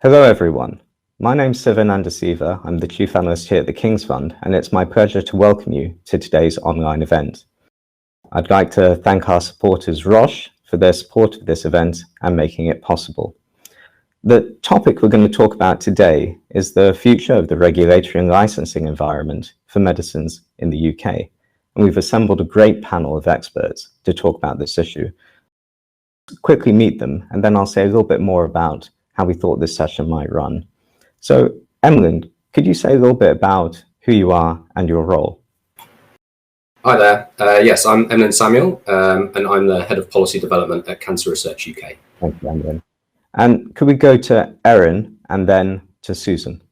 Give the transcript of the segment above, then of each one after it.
Hello everyone, my name's Siva Nandasiva, I'm the Chief Analyst here at the King's Fund, and it's my pleasure to welcome you to today's online event. I'd like to thank our supporters Roche for their support of this event and making it possible. The topic we're going to talk about today is the future of the regulatory and licensing environment for medicines in the UK, and we've assembled a great panel of experts to talk about this issue. Quickly meet them, and then I'll say a little bit more about how we thought this session might run. So, Emlyn, could you say a little bit about who you are and your role? Hi there. Yes, I'm Emlyn Samuel, and I'm the Head of Policy Development at Cancer Research UK. Thank you, Emlyn. And could we go to Erin and then to Susan?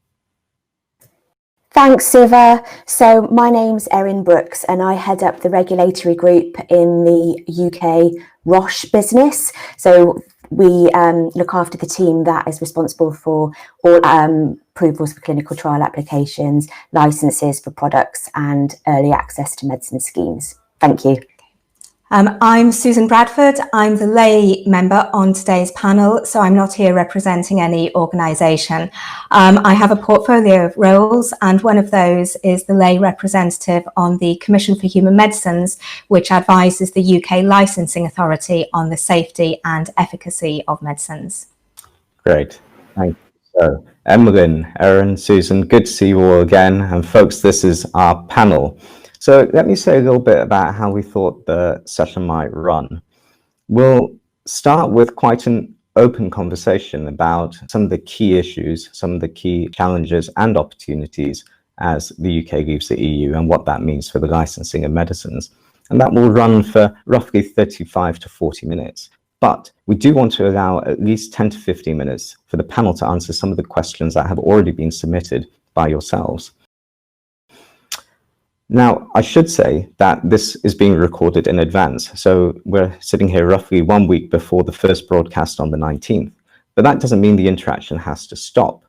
Thanks, Siva. So my name's Erin Brooks and I head up the regulatory group in the UK Roche business. So we look after the team that is responsible for all approvals for clinical trial applications, licenses for products and early access to medicine schemes. Thank you. I'm Susan Bradford. I'm the lay member on today's panel, so I'm not here representing any organisation. I have a portfolio of roles, and one of those is the lay representative on the Commission for Human Medicines, which advises the UK Licensing Authority on the safety and efficacy of medicines. Great, thank you. So, Emlyn, Erin, Susan, good to see you all again. And folks, this is our panel. So let me say a little bit about how we thought the session might run. We'll start with quite an open conversation about some of the key issues, some of the key challenges and opportunities as the UK leaves the EU and what that means for the licensing of medicines. And that will run for roughly 35 to 40 minutes. But we do want to allow at least 10 to 15 minutes for the panel to answer some of the questions that have already been submitted by yourselves. Now, I should say that this is being recorded in advance, so we're sitting here roughly 1 week before the first broadcast on the 19th. But that doesn't mean the interaction has to stop,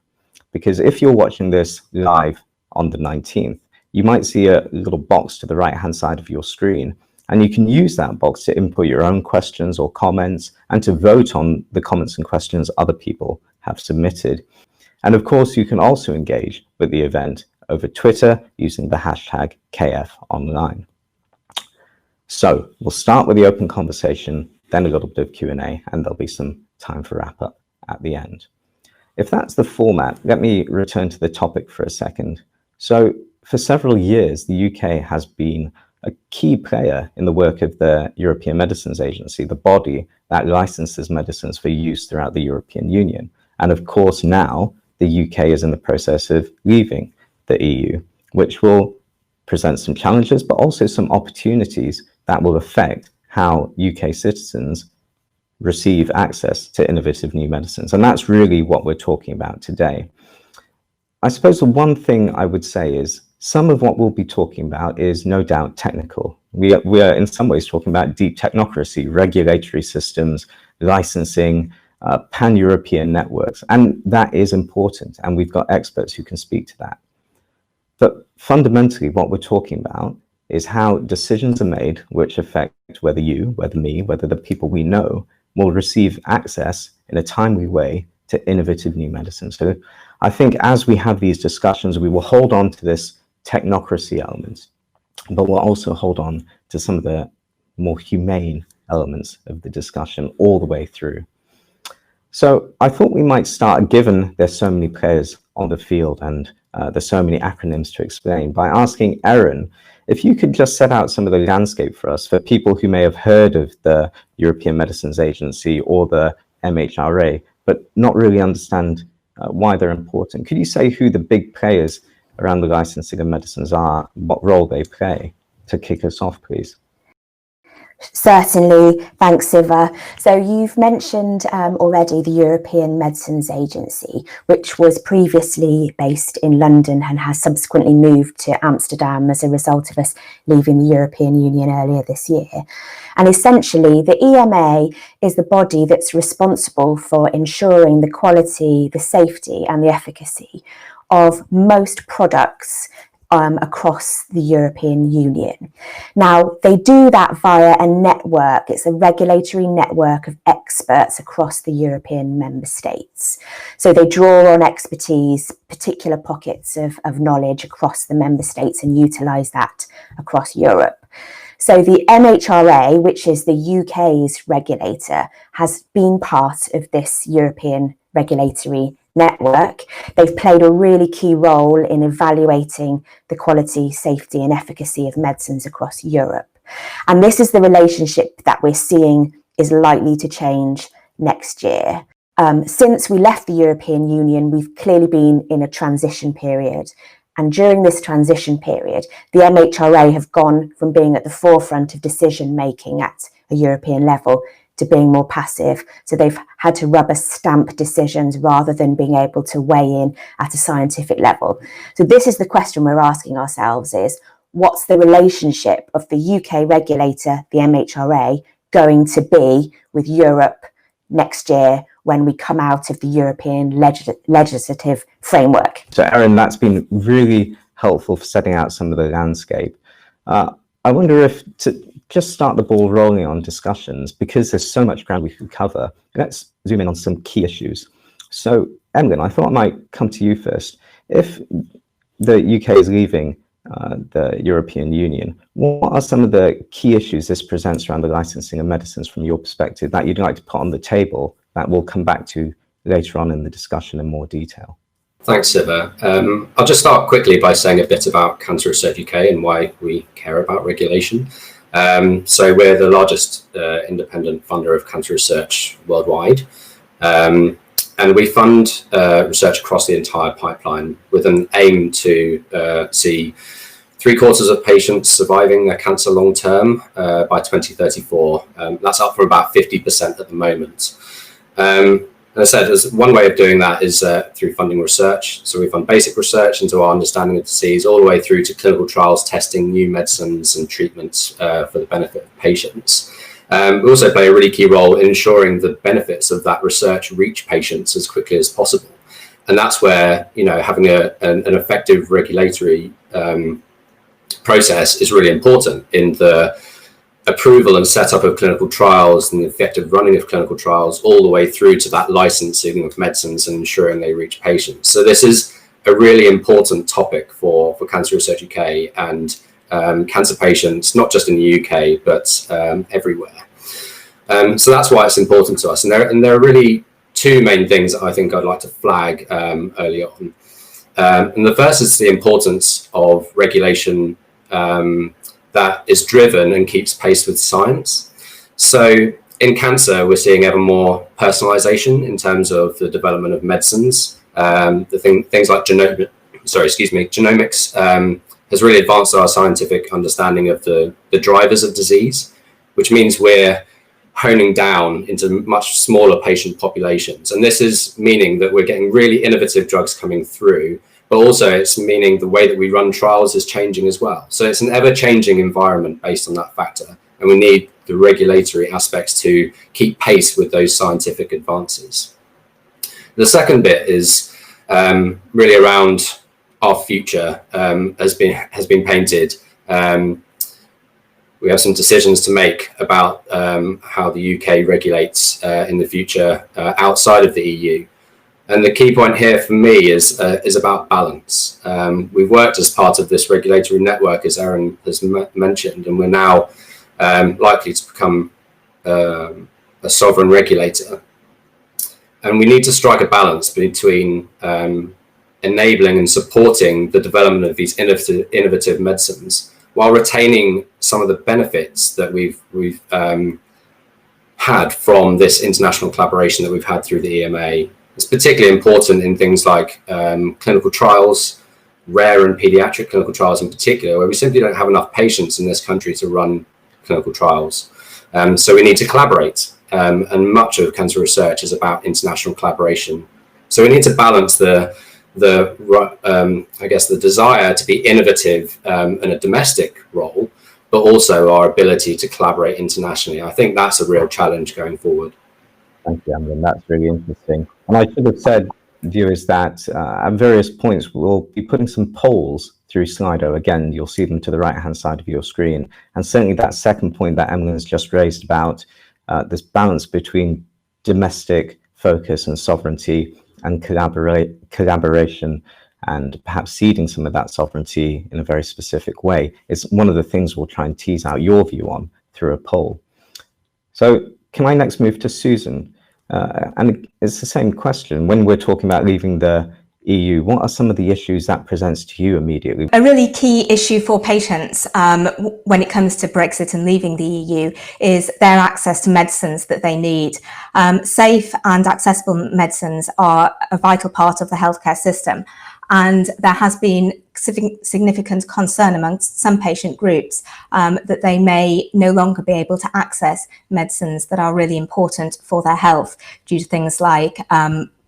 because if you're watching this live on the 19th, you might see a little box to the right-hand side of your screen, and you can use that box to input your own questions or comments and to vote on the comments and questions other people have submitted. And of course, you can also engage with the event over Twitter using the hashtag KFOnline. So we'll start with the open conversation, then a little bit of Q&A, and there'll be some time for wrap up at the end. If that's the format, let me return to the topic for a second. So for several years, the UK has been a key player in the work of the European Medicines Agency, the body that licenses medicines for use throughout the European Union. And of course, now the UK is in the process of leaving the EU, which will present some challenges, but also some opportunities that will affect how UK citizens receive access to innovative new medicines. And that's really what we're talking about today. I suppose the one thing I would say is some of what we'll be talking about is no doubt technical. We are in some ways talking about deep technocracy, regulatory systems, licensing, pan-European networks, and that is important. And we've got experts who can speak to that. But fundamentally, what we're talking about is how decisions are made which affect whether you, whether me, whether the people we know will receive access in a timely way to innovative new medicines. So I think as we have these discussions, we will hold on to this technocracy element, but we'll also hold on to some of the more humane elements of the discussion all the way through. So I thought we might start, given there's so many players on the field and there's so many acronyms to explain, by asking Erin if you could just set out some of the landscape for us, for people who may have heard of the European Medicines Agency or the MHRA, but not really understand why they're important. Could you say who the big players around the licensing of medicines are, what role they play, to kick us off, please? Certainly, thanks, Siva. So you've mentioned already the European Medicines Agency, which was previously based in London and has subsequently moved to Amsterdam as a result of us leaving the European Union earlier this year. And essentially, the EMA is the body that's responsible for ensuring the quality, the safety and the efficacy of most products across the European Union. Now, they do that via a network. It's a regulatory network of experts across the European member states. So they draw on expertise, particular pockets of knowledge across the member states, and utilise that across Europe. So the MHRA, which is the UK's regulator, has been part of this European regulatory network. They've played a really key role in evaluating the quality, safety and efficacy of medicines across Europe. And this is the relationship that we're seeing is likely to change next year. Since we left the European Union, we've clearly been in a transition period. And during this transition period, the MHRA have gone from being at the forefront of decision making at a European level to being more passive. So they've had to rubber stamp decisions rather than being able to weigh in at a scientific level. So this is the question we're asking ourselves is, what's the relationship of the UK regulator, the MHRA, going to be with Europe next year when we come out of the European legislative framework? So Erin, that's been really helpful for setting out some of the landscape. I wonder if to just start the ball rolling on discussions, because there's so much ground we could cover, let's zoom in on some key issues. So Emlyn, I thought I might come to you first. If the UK is leaving the European Union, what are some of the key issues this presents around the licensing of medicines from your perspective that you'd like to put on the table that we'll come back to later on in the discussion in more detail? Thanks, Siva. I'll just start quickly by saying a bit about Cancer Research UK and why we care about regulation. So we're the largest independent funder of cancer research worldwide. And we fund research across the entire pipeline with an aim to see 3/4 of patients surviving their cancer long term by 2034. That's up from about 50% at the moment. As I said, there's one way of doing that is through funding research. So we fund basic research into our understanding of disease all the way through to clinical trials testing new medicines and treatments for the benefit of patients. We also play a really key role in ensuring the benefits of that research reach patients as quickly as possible. And that's where, having an effective regulatory process is really important in the approval and setup of clinical trials and the effective running of clinical trials all the way through to that licensing of medicines and ensuring they reach patients. So this is a really important topic for Cancer Research UK and cancer patients, not just in the UK, but everywhere. So that's why it's important to us. And there are really two main things that I think I'd like to flag early on. And the first is the importance of regulation that is driven and keeps pace with science. So in cancer, we're seeing ever more personalization in terms of the development of medicines. Things like genomics has really advanced our scientific understanding of the drivers of disease, which means we're honing down into much smaller patient populations. And this is meaning that we're getting really innovative drugs coming through, but also it's meaning the way that we run trials is changing as well. So it's an ever-changing environment based on that factor. And we need the regulatory aspects to keep pace with those scientific advances. The second bit is really around our future has been painted. We have some decisions to make about how the UK regulates in the future outside of the EU. And the key point here for me is about balance. We've worked as part of this regulatory network, as Erin has mentioned, and we're now likely to become a sovereign regulator. And we need to strike a balance between enabling and supporting the development of these innovative medicines while retaining some of the benefits that we've had from this international collaboration that we've had through the EMA. It's particularly important in things like clinical trials, rare and pediatric clinical trials in particular, where we simply don't have enough patients in this country to run clinical trials. So we need to collaborate. And much of cancer research is about international collaboration. So we need to balance the desire to be innovative in a domestic role, but also our ability to collaborate internationally. I think that's a real challenge going forward. Thank you, Emlyn. That's really interesting. And I should have said, viewers, that at various points we'll be putting some polls through Slido. Again, you'll see them to the right-hand side of your screen. And certainly that second point that Emily has just raised about this balance between domestic focus and sovereignty and collaboration, and perhaps ceding some of that sovereignty in a very specific way, is one of the things we'll try and tease out your view on through a poll. So can I next move to Susan? And it's the same question. When we're talking about leaving the EU, what are some of the issues that presents to you immediately? A really key issue for patients when it comes to Brexit and leaving the EU is their access to medicines that they need. Safe and accessible medicines are a vital part of the healthcare system, and there has been significant concern amongst some patient groups that they may no longer be able to access medicines that are really important for their health due to things like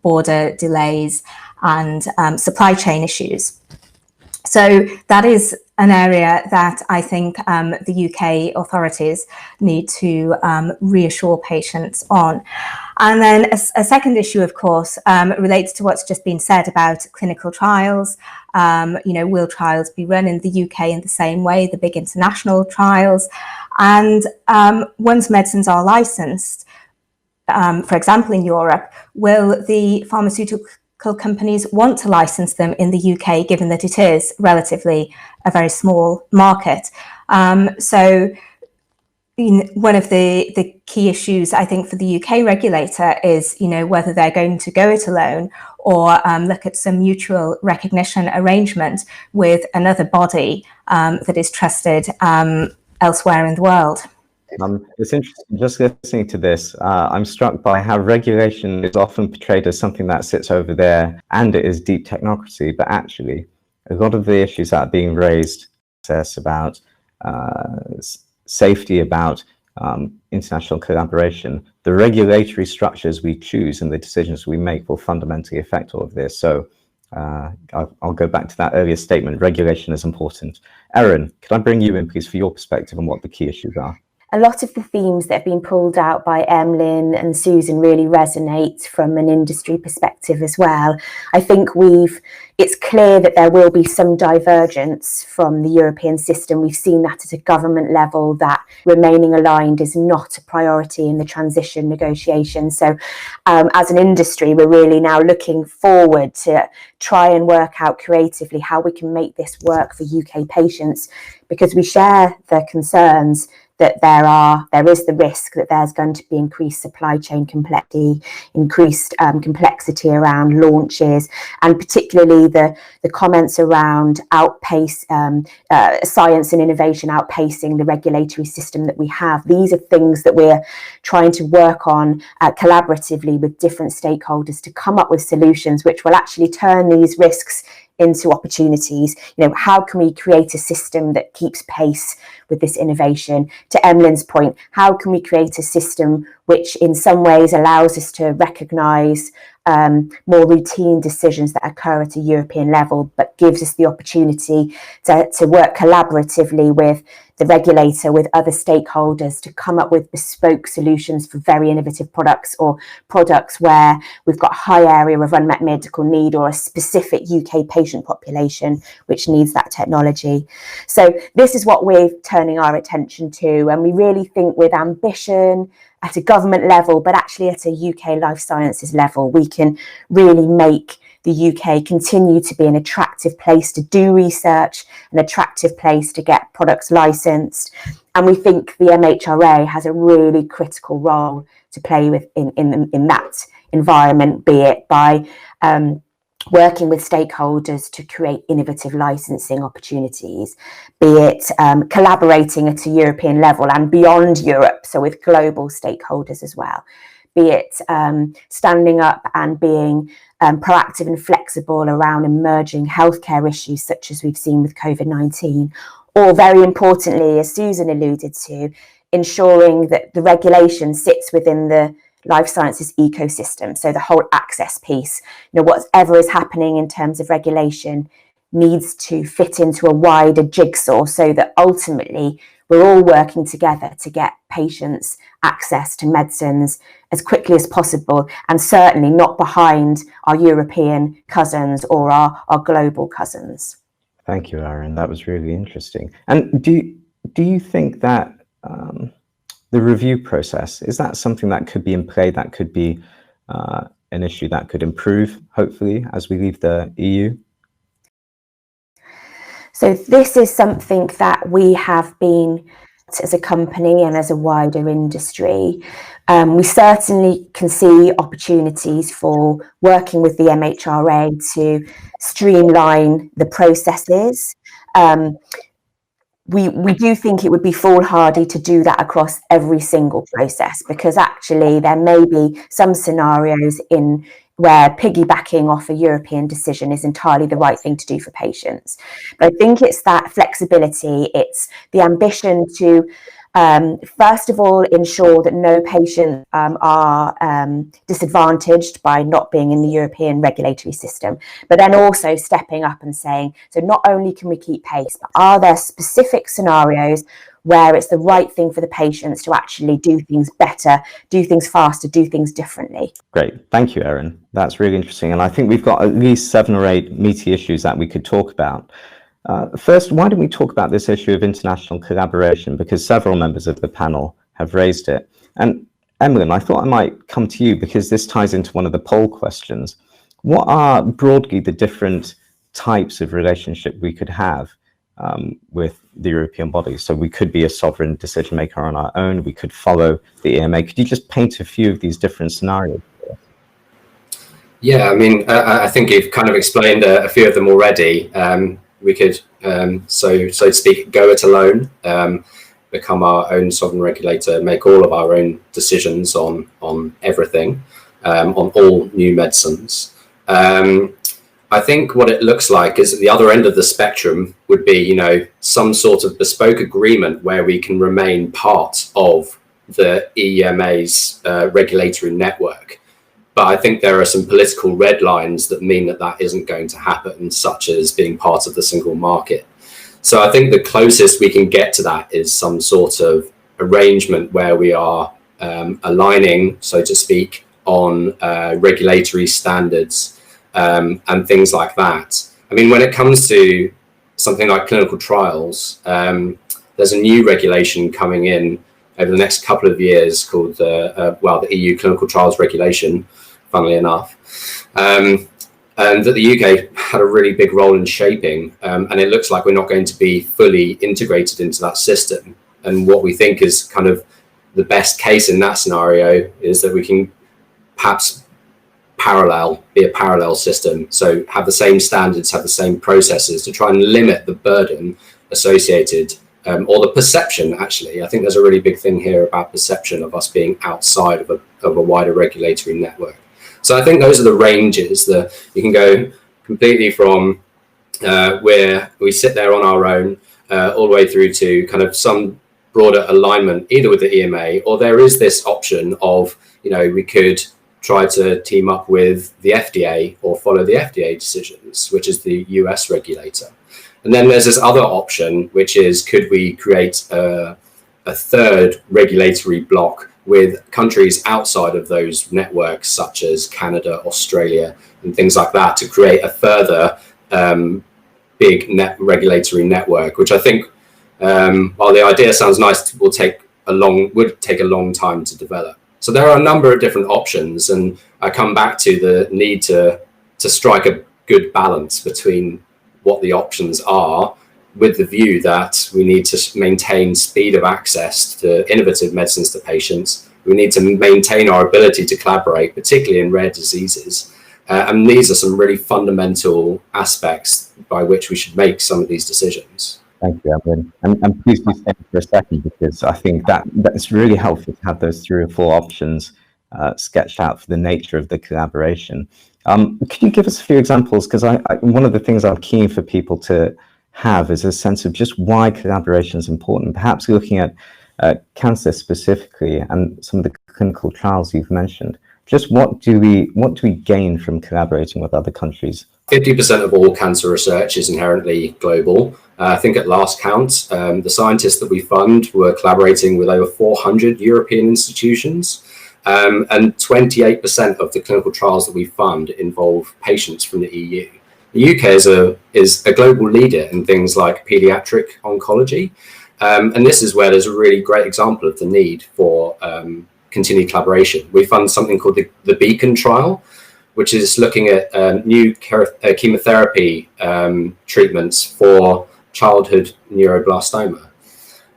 border delays and supply chain issues. So that is an area that I think the UK authorities need to reassure patients on. And then a second issue, of course, relates to what's just been said about clinical trials. Will trials be run in the UK in the same way, the big international trials? And once medicines are licensed, for example, in Europe, will the pharmaceutical companies want to license them in the UK, given that it is relatively a very small market? So one of the key issues, I think, for the UK regulator is, whether they're going to go it alone or look at some mutual recognition arrangement with another body that is trusted elsewhere in the world. It's interesting, just listening to this, I'm struck by how regulation is often portrayed as something that sits over there and it is deep technocracy, but actually a lot of the issues that are being raised, about safety, about international collaboration, the regulatory structures we choose and the decisions we make will fundamentally affect all of this. So I'll go back to that earlier statement, regulation is important. Erin, could I bring you in, please, for your perspective on what the key issues are? A lot of the themes that have been pulled out by Emlyn and Susan really resonate from an industry perspective as well. I think it's clear that there will be some divergence from the European system. We've seen that at a government level, that remaining aligned is not a priority in the transition negotiations. So as an industry, we're really now looking forward to try and work out creatively how we can make this work for UK patients, because we share the concerns that there is the risk that there's going to be increased supply chain complexity, increased complexity around launches, and particularly the comments around science and innovation outpacing the regulatory system that we have. These are things that we're trying to work on collaboratively with different stakeholders to come up with solutions which will actually turn these risks into opportunities. How can we create a system that keeps pace with this innovation? To Emlyn's point, how can we create a system which in some ways allows us to recognise more routine decisions that occur at a European level, but gives us the opportunity to work collaboratively with the regulator, with other stakeholders, to come up with bespoke solutions for very innovative products, or products where we've got a high area of unmet medical need or a specific UK patient population which needs that technology. So this is what we're turning our attention to, and we really think with ambition at a government level, but actually at a UK life sciences level, we can really make the UK continue to be an attractive place to do research, an attractive place to get products licensed. And we think the MHRA has a really critical role to play with in that environment, be it by working with stakeholders to create innovative licensing opportunities, be it collaborating at a European level and beyond Europe, so with global stakeholders as well, be it standing up and being proactive and flexible around emerging healthcare issues such as we've seen with COVID-19, or very importantly, as Susan alluded to, ensuring that the regulation sits within the life sciences ecosystem. So the whole access piece, whatever is happening in terms of regulation needs to fit into a wider jigsaw, so that ultimately we're all working together to get patients access to medicines as quickly as possible, and certainly not behind our European cousins or our global cousins. Thank you, Aaron. That was really interesting. And do you think that the review process, is that something that could be in play, that could be an issue that could improve, hopefully, as we leave the EU? So this is something that we have been, as a company and as a wider industry, we certainly can see opportunities for working with the MHRA to streamline the processes. We do think it would be foolhardy to do that across every single process, because actually there may be some scenarios in where piggybacking off a European decision is entirely the right thing to do for patients. But I think it's that flexibility, it's the ambition to first of all ensure that no patients are disadvantaged by not being in the European regulatory system, but then also stepping up and saying, so not only can we keep pace, but are there specific scenarios where it's the right thing for the patients to actually do things better, do things faster, do things differently. Great, thank you, Erin. That's really interesting. And I think we've got at least 7 or 8 meaty issues that we could talk about. First, why don't we talk about this issue of international collaboration, because several members of the panel have raised it. And Emlyn, I thought I might come to you because this ties into one of the poll questions. What are broadly the different types of relationship we could have with the European bodies? So we could be a sovereign decision maker on our own, we could follow the EMA. Could you just paint a few of these different scenarios? Yeah, I mean, I think you've kind of explained a few of them already. We could, so to speak, go it alone, become our own sovereign regulator, make all of our own decisions on everything, on all new medicines. I think what it looks like is at the other end of the spectrum would be, you know, some sort of bespoke agreement where we can remain part of the EMA's regulatory network. But I think there are some political red lines that mean that that isn't going to happen, such as being part of the single market. So I think the closest we can get to that is some sort of arrangement where we are aligning, so to speak, on regulatory standards and things like that. I mean, when it comes to something like clinical trials, there's a new regulation coming in over the next couple of years called the EU Clinical Trials Regulation, funnily enough, and that the UK had a really big role in shaping, and it looks like we're not going to be fully integrated into that system. And what we think is kind of the best case in that scenario is that we can perhaps be a parallel system, so have the same standards, have the same processes to try and limit the burden associated or the perception, actually. I think there's a really big thing here about perception of us being outside of a wider regulatory network. So I think those are the ranges that you can go completely from where we sit there on our own all the way through to kind of some broader alignment, either with the EMA, or there is this option of, you know, we could try to team up with the FDA or follow the FDA decisions, which is the US regulator. And then there's this other option, which is, could we create a third regulatory block with countries outside of those networks, such as Canada, Australia, and things like that, to create a further big regulatory network, which I think, while the idea sounds nice, would take a long time to develop. So there are a number of different options, and I come back to the need to strike a good balance between what the options are, with the view that we need to maintain speed of access to innovative medicines to patients. We need to maintain our ability to collaborate, particularly in rare diseases. And these are some really fundamental aspects by which we should make some of these decisions. Thank you, Evelyn. And please do stay for a second, because I think that's really helpful to have those 3 or 4 options sketched out for the nature of the collaboration. Could you give us a few examples? Because one of the things I'm keen for people to have is a sense of just why collaboration is important, perhaps looking at cancer specifically and some of the clinical trials you've mentioned. Just what do we gain from collaborating with other countries? 50% of all cancer research is inherently global. I think at last count, the scientists that we fund were collaborating with over 400 European institutions. And 28% of the clinical trials that we fund involve patients from the EU. The UK is a global leader in things like pediatric oncology. And this is where there's a really great example of the need for continued collaboration. We fund something called the Beacon trial, which is looking at new chemotherapy treatments for childhood neuroblastoma.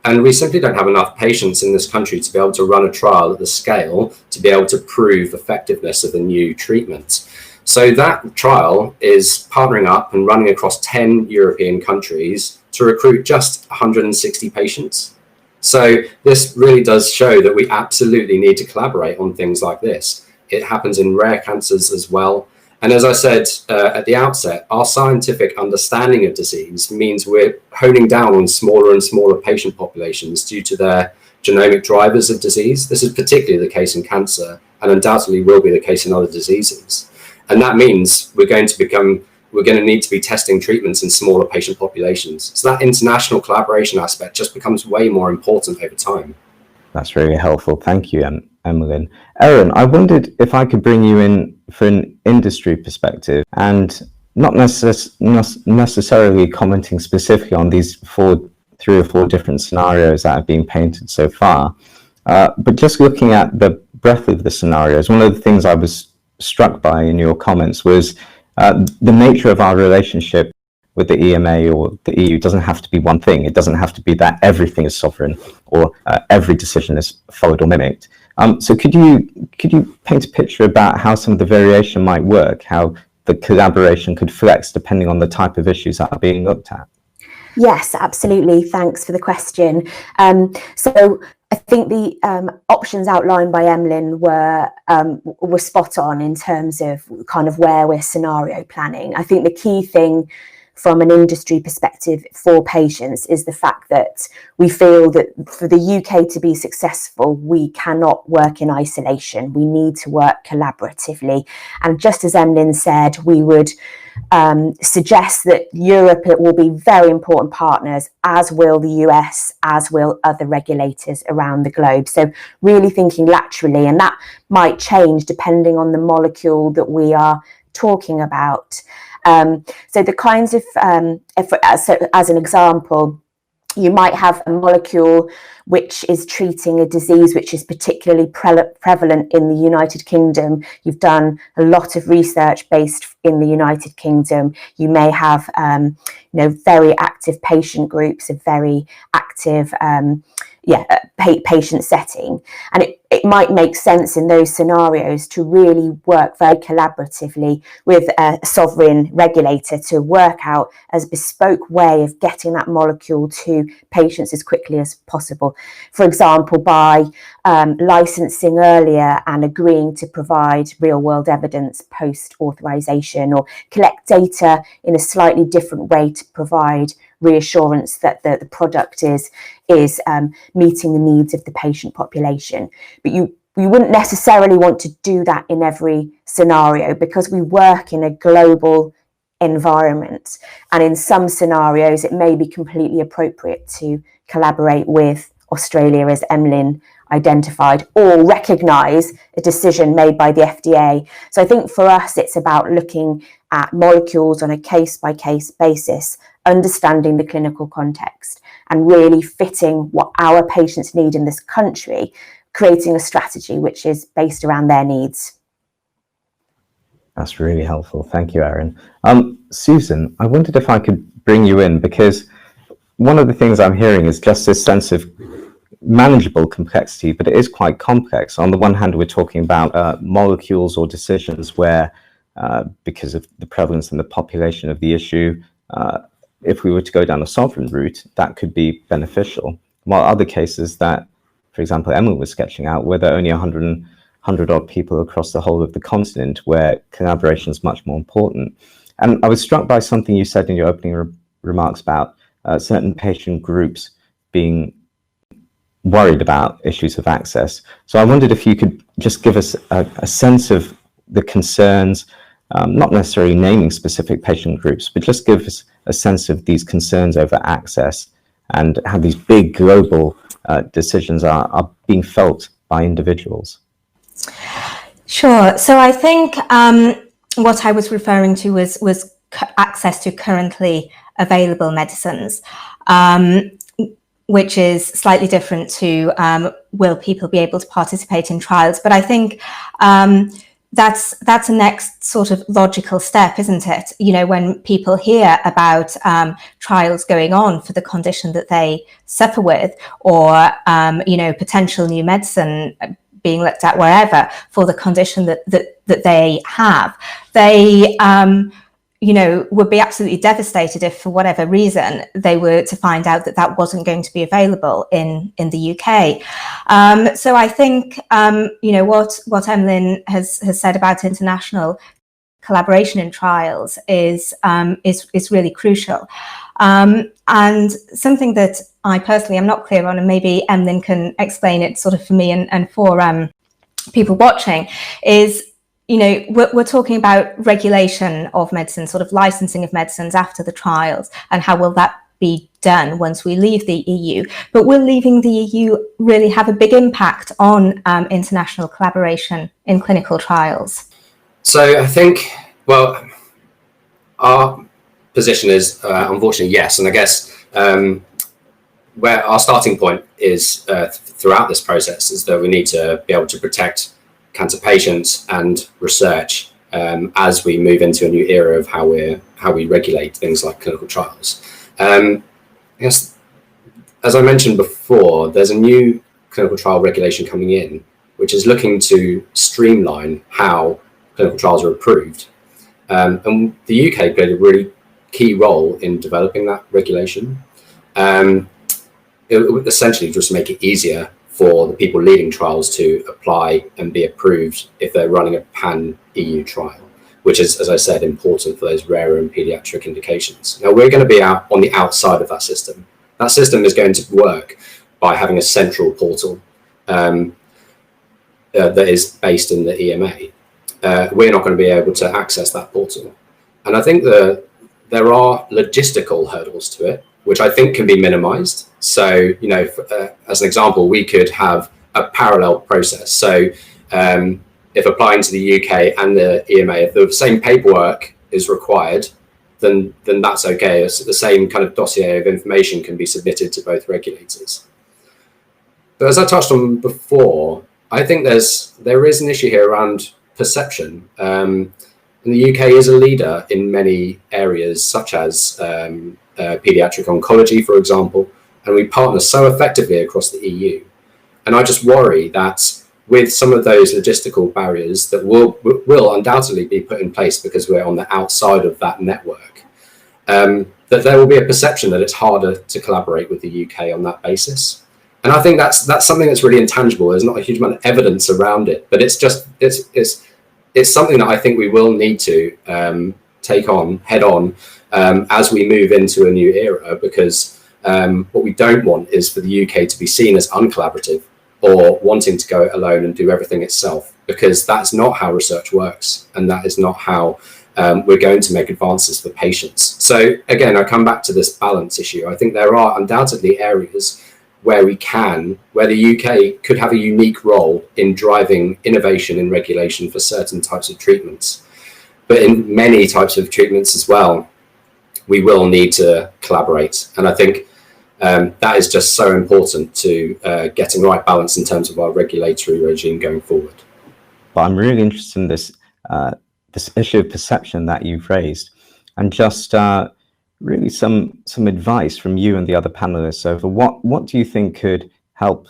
And we simply don't have enough patients in this country to be able to run a trial at the scale to be able to prove effectiveness of the new treatment. So that trial is partnering up and running across 10 European countries to recruit just 160 patients. So this really does show that we absolutely need to collaborate on things like this. It happens in rare cancers as well. And as I said at the outset, our scientific understanding of disease means we're honing down on smaller and smaller patient populations due to their genomic drivers of disease. This is particularly the case in cancer, and undoubtedly will be the case in other diseases. And that means we're going to need to be testing treatments in smaller patient populations. So that international collaboration aspect just becomes way more important over time. That's really helpful. Thank you, Emmeline. Erin, I wondered if I could bring you in for an industry perspective, and not necessarily commenting specifically on these 3 or 4 different scenarios that have been painted so far, but just looking at the breadth of the scenarios. One of the things I was struck by in your comments was the nature of our relationship with the EMA or the EU doesn't have to be one thing. It doesn't have to be that everything is sovereign or every decision is followed or mimicked. So could you paint a picture about how some of the variation might work, how the collaboration could flex depending on the type of issues that are being looked at? Yes, absolutely. Thanks for the question. So I think the options outlined by Emmeline were spot on in terms of kind of where we're scenario planning. I think the key thing from an industry perspective for patients is the fact that we feel that for the UK to be successful, we cannot work in isolation. We need to work collaboratively. And just as Emmeline said, we would suggest that Europe will be very important partners, as will the US, as will other regulators around the globe. So really thinking laterally, and that might change depending on the molecule that we are talking about. So the kinds of, as an example, you might have a molecule which is treating a disease which is particularly prevalent in the United Kingdom. You've done a lot of research based in the United Kingdom. You may have, very active patient groups, a very active, patient setting. And it might make sense in those scenarios to really work very collaboratively with a sovereign regulator to work out a bespoke way of getting that molecule to patients as quickly as possible. For example, by licensing earlier and agreeing to provide real-world evidence post-authorization, or collect data in a slightly different way to provide reassurance that the product is meeting the needs of the patient population. But you wouldn't necessarily want to do that in every scenario, because we work in a global environment, and in some scenarios it may be completely appropriate to collaborate with Australia, as Emmeline identified, or recognise a decision made by the FDA. So I think for us it's about looking at molecules on a case-by-case basis, understanding the clinical context, and really fitting what our patients need in this country, creating a strategy which is based around their needs. That's really helpful. Thank you, Erin. Susan, I wondered if I could bring you in, because one of the things I'm hearing is just this sense of manageable complexity, but it is quite complex. On the one hand, we're talking about molecules or decisions where, because of the prevalence in the population of the issue, if we were to go down a sovereign route, that could be beneficial. While other cases that, for example, Emma was sketching out, where there are only 100 odd people across the whole of the continent, where collaboration is much more important. And I was struck by something you said in your opening remarks about certain patient groups being worried about issues of access. So I wondered if you could just give us a sense of the concerns, not necessarily naming specific patient groups, but just give us a sense of these concerns over access and how these big global decisions are being felt by individuals. Sure. So I think what I was referring to was access to currently available medicines, which is slightly different to will people be able to participate in trials. But I think that's a next sort of logical step, isn't it? You know, when people hear about trials going on for the condition that they suffer with, or you know, potential new medicine being looked at wherever for the condition that they have, they you know, would be absolutely devastated if, for whatever reason, they were to find out that that wasn't going to be available in the UK. So I think, you know, what Emlyn has said about international collaboration in trials is really crucial. And something that I personally am not clear on, and maybe Emlyn can explain it sort of for me and for people watching, is, you know, we're talking about regulation of medicine, sort of licensing of medicines after the trials, and how will that be done once we leave the EU? But will leaving the EU really have a big impact on international collaboration in clinical trials? So I think, well, our position is unfortunately yes, and I guess where our starting point is throughout this process is that we need to be able to protect cancer patients and research as we move into a new era of how we regulate things like clinical trials. I guess, as I mentioned before, there's a new clinical trial regulation coming in, which is looking to streamline how clinical trials are approved. And the UK played a really key role in developing that regulation. It would essentially just make it easier for the people leading trials to apply and be approved if they're running a pan-EU trial, which is, as I said, important for those rarer and paediatric indications. Now, we're going to be out on the outside of that system. That system is going to work by having a central portal that is based in the EMA. We're not going to be able to access that portal. And I think there are logistical hurdles to it, which I think can be minimized. So, you know, as an example, we could have a parallel process. So if applying to the UK and the EMA, if the same paperwork is required, then that's okay. The same kind of dossier of information can be submitted to both regulators. But as I touched on before, I think there is an issue here around perception. And the UK is a leader in many areas, such as paediatric oncology, for example, and we partner so effectively across the EU. And I just worry that with some of those logistical barriers that will undoubtedly be put in place because we're on the outside of that network, that there will be a perception that it's harder to collaborate with the UK on that basis. And I think that's something that's really intangible. There's not a huge amount of evidence around it, but it's something that I think we will need to take on head on as we move into a new era, because what we don't want is for the UK to be seen as uncollaborative or wanting to go it alone and do everything itself, because that's not how research works, and that is not how we're going to make advances for patients. So again, I come back to this balance issue. I think there are undoubtedly areas where the UK could have a unique role in driving innovation in regulation for certain types of treatments. But in many types of treatments as well, we will need to collaborate. And I think that is just so important to getting the right balance in terms of our regulatory regime going forward. But I'm really interested in this issue of perception that you've raised, and just really some advice from you and the other panelists over what do you think could help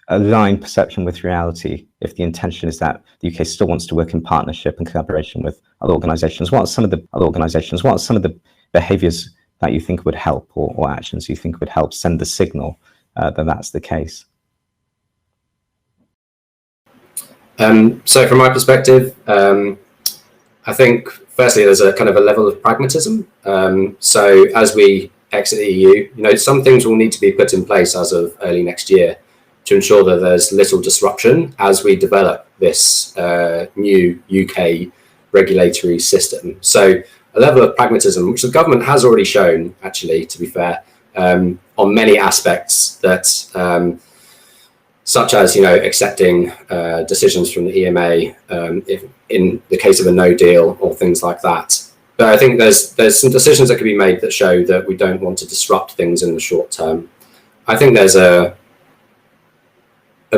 align perception with reality if the intention is that the UK still wants to work in partnership and collaboration with other organisations? What are some of the behaviours that you think would help, or actions you think would help send the signal that that's the case? So from my perspective, I think firstly there's a kind of a level of pragmatism. So as we exit the EU, some things will need to be put in place as of early next year to ensure that there's little disruption as we develop this new UK regulatory system. So a level of pragmatism, which the government has already shown, actually, to be fair, on many aspects, that such as accepting decisions from the EMA if in the case of a no deal or things like that. but I think there's some decisions that can be made that show that we don't want to disrupt things in the short term. I think there's a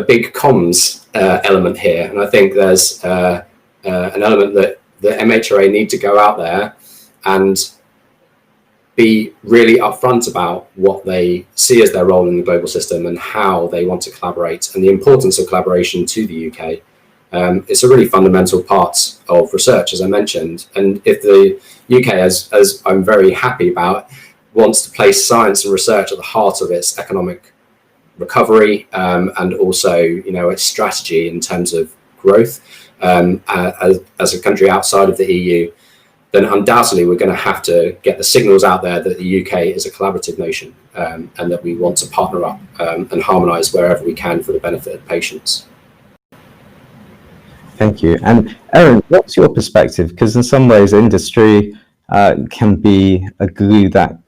big comms element here, and I think there's an element that the MHRA need to go out there and be really upfront about what they see as their role in the global system and how they want to collaborate, and the importance of collaboration to the UK. It's a really fundamental part of research, as I mentioned. And if the UK, as I'm very happy about, wants to place science and research at the heart of its economic recovery, and also, its strategy in terms of growth, as a country outside of the EU, then undoubtedly we're going to have to get the signals out there that the UK is a collaborative nation, and that we want to partner up and harmonise wherever we can for the benefit of patients. Thank you. And Erin, what's your perspective? Because in some ways, industry can be a glue that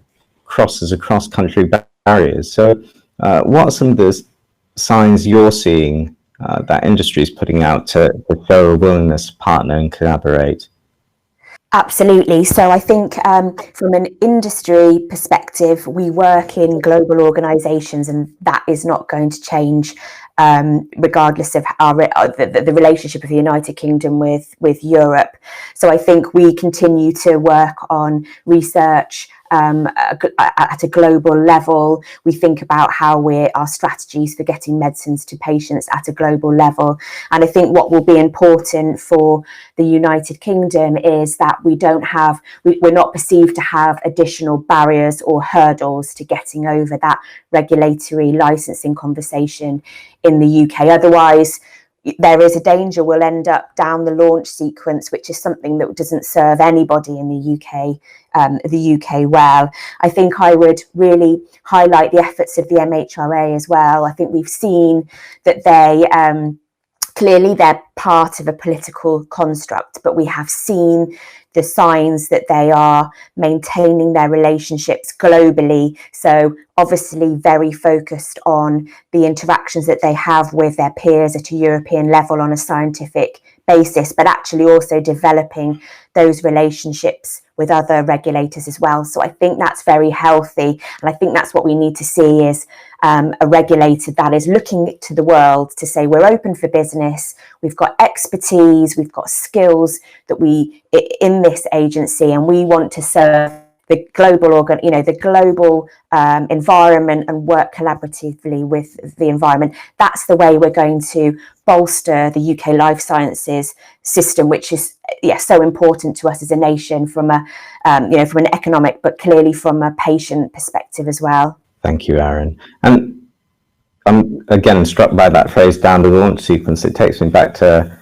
crosses across country barriers. So what are some of the signs you're seeing that industry is putting out to show a willingness to partner and collaborate? Absolutely. So I think from an industry perspective, we work in global organisations, and that is not going to change regardless of the relationship of the United Kingdom with Europe. So I think we continue to work on research at a global level. We think about how our strategies for getting medicines to patients at a global level. And I think what will be important for the United Kingdom is that we're not perceived to have additional barriers or hurdles to getting over that regulatory licensing conversation in the UK. Otherwise, there is a danger we'll end up down the launch sequence, which is something that doesn't serve anybody in the UK well. I think I would really highlight the efforts of the MHRA as well. I think we've seen that clearly they're part of a political construct, but we have seen the signs that they are maintaining their relationships globally. So obviously very focused on the interactions that they have with their peers at a European level on a scientific basis, but actually also developing those relationships with other regulators as well. So I think that's very healthy. And I think that's what we need to see is a regulator that is looking to the world to say, we're open for business, we've got expertise, we've got skills that in this agency, and we want to serve the global environment and work collaboratively with the environment. That's the way we're going to bolster the UK life sciences system, which is so important to us as a nation from an economic, but clearly from a patient perspective as well. Thank you, Erin. And I'm again struck by that phrase, down the launch sequence. It takes me back to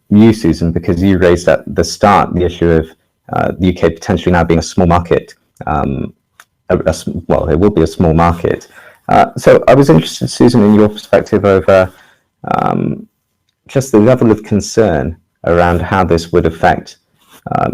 you, Susan, because you raised at the start the issue of the UK potentially now being a small market. It will be a small market. So I was interested, Susan, in your perspective over just the level of concern around how this would affect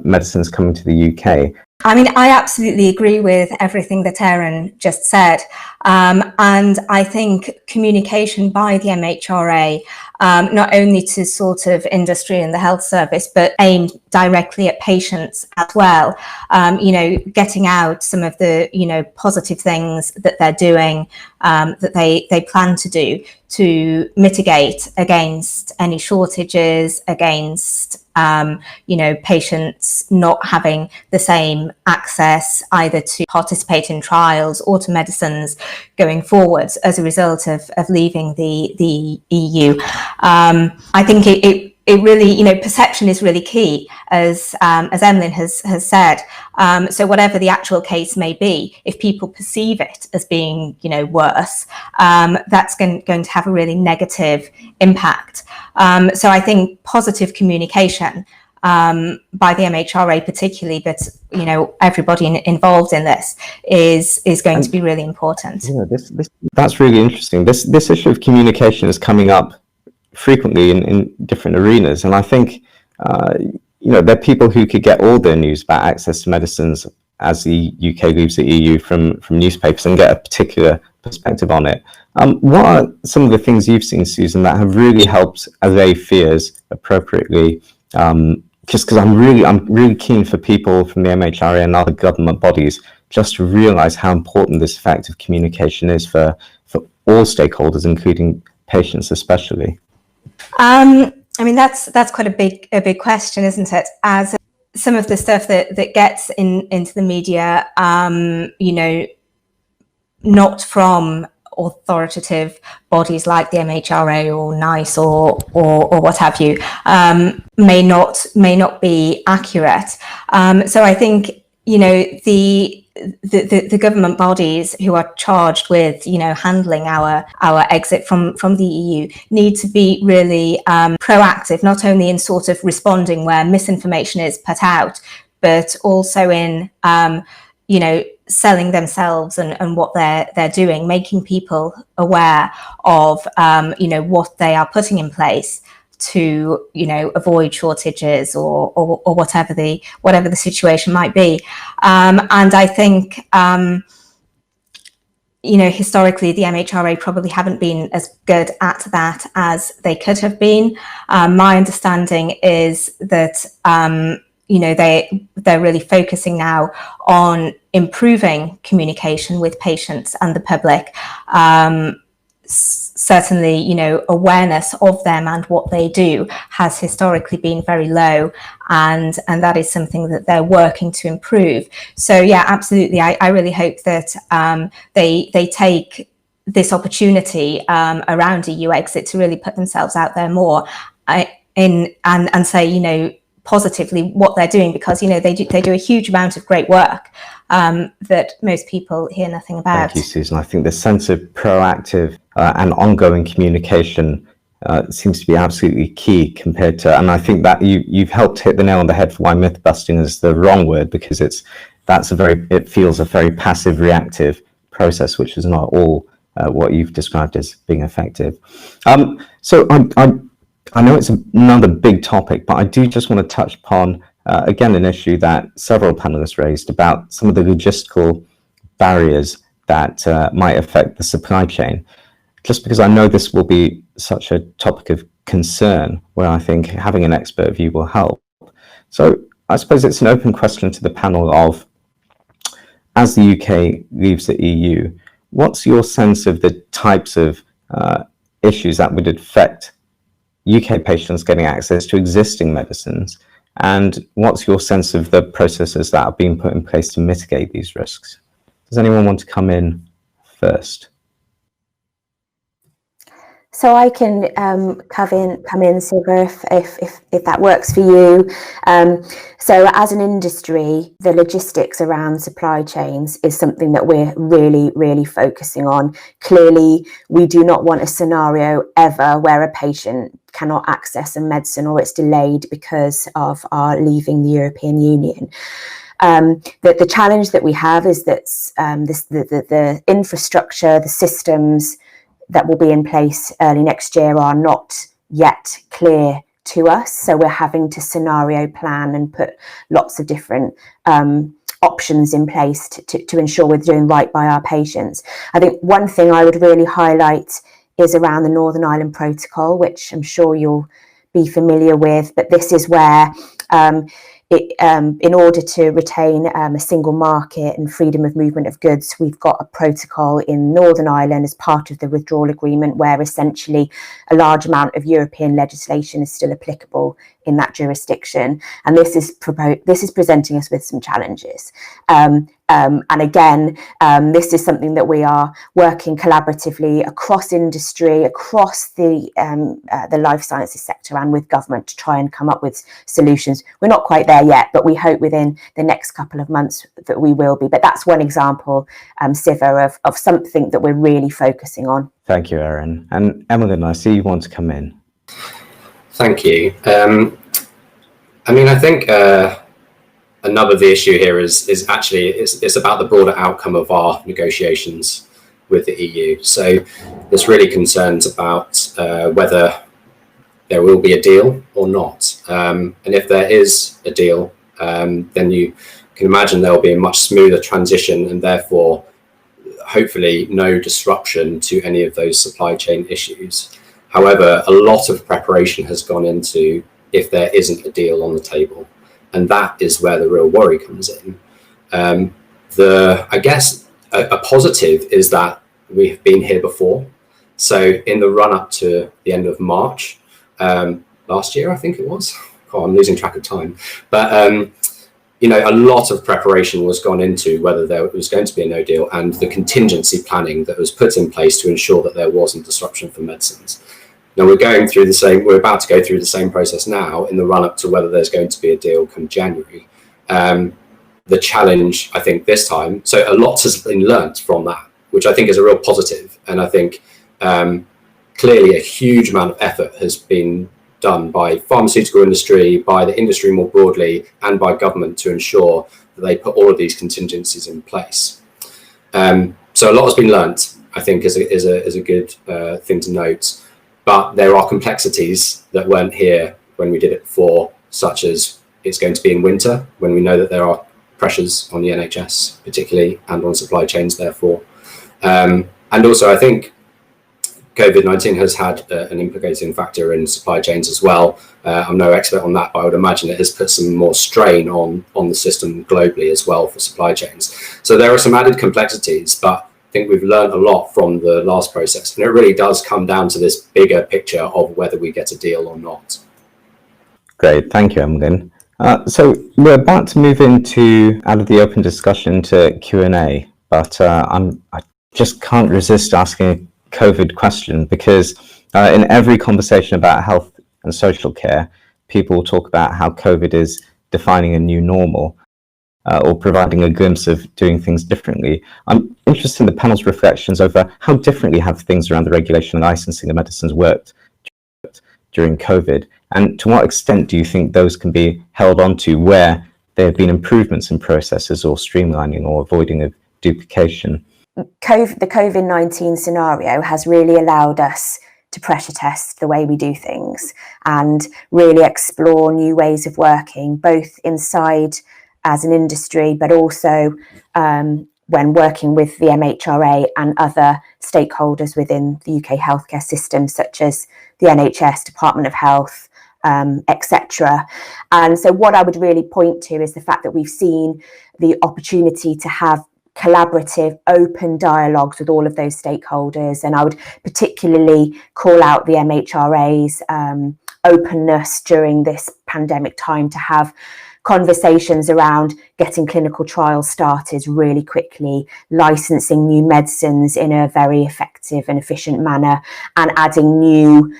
medicines coming to the UK. I mean, I absolutely agree with everything that Erin just said. And I think communication by the MHRA, not only to sort of industry and the health service, but aimed directly at patients as well, getting out some of the, positive things that they're doing, that they plan to do to mitigate against any shortages, against patients not having the same access either to participate in trials or to medicines going forwards as a result of leaving the EU. I think it really, perception is really key, as Emlyn has said. So whatever the actual case may be, if people perceive it as being, worse, that's going to have a really negative impact. So I think positive communication by the MHRA particularly, but everybody involved in this is going to be really important. That's really interesting. This issue of communication is coming up frequently in different arenas, and I think there are people who could get all their news about access to medicines as the UK leaves the EU from newspapers and get a particular perspective on it. What are some of the things you've seen, Susan, that have really helped allay fears appropriately just because I'm really keen for people from the MHRA and other government bodies just to realise how important this effective communication is for all stakeholders, including patients especially. I mean, that's quite a big question, isn't it? As some of the stuff that gets into the media, you know, not from authoritative bodies like the MHRA or NICE or what have you, may not be accurate. So I think, you know, the government bodies who are charged with, you know, handling our exit from the EU need to be really proactive, not only in sort of responding where misinformation is put out, but also in you know, selling themselves and what they're doing, making people aware of you know, what they are putting in place to, you know, avoid shortages or whatever the situation might be. And I think you know, historically the MHRA probably haven't been as good at that as they could have been. My understanding is that you know, they're really focusing now on improving communication with patients and the public. Certainly, you know, awareness of them and what they do has historically been very low, and that is something that they're working to improve. So yeah, absolutely, I really hope that they take this opportunity around EU exit to really put themselves out there more and say, you know, positively what they're doing, because, you know, they do a huge amount of great work that most people hear nothing about. Thank you, Susan. I think the sense of proactive and ongoing communication seems to be absolutely key compared to, and I think that you've helped hit the nail on the head for why myth busting is the wrong word, because it feels a very passive reactive process, which is not all what you've described as being effective. So I know it's another big topic, but I do just want to touch upon, again, an issue that several panelists raised about some of the logistical barriers that might affect the supply chain. Just because I know this will be such a topic of concern, where I think having an expert view will help. So I suppose it's an open question to the panel of, as the UK leaves the EU, what's your sense of the types of issues that would affect UK patients getting access to existing medicines, and what's your sense of the processes that are being put in place to mitigate these risks? Does anyone want to come in first? So I can come in, Siva, if that works for you. So as an industry, the logistics around supply chains is something that we're really focusing on. Clearly, we do not want a scenario ever where a patient cannot access a medicine or it's delayed because of our leaving the European Union. The challenge that we have is that the infrastructure, the systems that will be in place early next year are not yet clear to us. So we're having to scenario plan and put lots of different options in place to ensure we're doing right by our patients. I think one thing I would really highlight is around the Northern Ireland Protocol, which I'm sure you'll be familiar with, but this is where in order to retain a single market and freedom of movement of goods, we've got a protocol in Northern Ireland as part of the withdrawal agreement, where essentially a large amount of European legislation is still applicable in that jurisdiction. And this is presenting us with some challenges. And again, this is something that we are working collaboratively across industry, across the life sciences sector and with government to try and come up with solutions. We're not quite there yet, but we hope within the next couple of months that we will be. But that's one example, Siva, of something that we're really focusing on. Thank you, Erin. And Emmeline, I see you want to come in. Thank you. I mean, I think another of the issue here is actually it's about the broader outcome of our negotiations with the EU. So there's really concerns about whether there will be a deal or not. And if there is a deal, then you can imagine there will be a much smoother transition and therefore hopefully no disruption to any of those supply chain issues. However, a lot of preparation has gone into if there isn't a deal on the table. And that is where the real worry comes in. I guess a positive is that we've been here before. So in the run up to the end of March, last year, I think it was, I'm losing track of time, but a lot of preparation was gone into whether there was going to be a no deal, and the contingency planning that was put in place to ensure that there wasn't disruption for medicines. Now we're about to go through the same process now in the run up to whether there's going to be a deal come January. The challenge, I think, this time, so a lot has been learnt from that, which I think is a real positive. And I think clearly a huge amount of effort has been done by pharmaceutical industry, by the industry more broadly, and by government to ensure that they put all of these contingencies in place. So a lot has been learnt, I think, is a good thing to note. But there are complexities that weren't here when we did it before, such as it's going to be in winter, when we know that there are pressures on the NHS particularly, and on supply chains therefore. And also I think COVID-19 has had an implicating factor in supply chains as well. I'm no expert on that, but I would imagine it has put some more strain on the system globally as well for supply chains. So there are some added complexities, but I think we've learned a lot from the last process. And it really does come down to this bigger picture of whether we get a deal or not. Great, thank you, Emlyn. So we're about to move out of the open discussion to Q&A, but I just can't resist asking a COVID question, because in every conversation about health and social care, people talk about how COVID is defining a new normal, or providing a glimpse of doing things differently. I'm interested in the panel's reflections over how differently have things around the regulation and licensing of medicines worked during COVID, and to what extent do you think those can be held onto where there have been improvements in processes or streamlining or avoiding of duplication? The COVID-19 scenario has really allowed us to pressure test the way we do things and really explore new ways of working, both inside as an industry, but also when working with the MHRA and other stakeholders within the UK healthcare system, such as the NHS, Department of Health, etc. And so what I would really point to is the fact that we've seen the opportunity to have collaborative, open dialogues with all of those stakeholders. And I would particularly call out the MHRA's openness during this pandemic time to have conversations around getting clinical trials started really quickly, licensing new medicines in a very effective and efficient manner, and adding new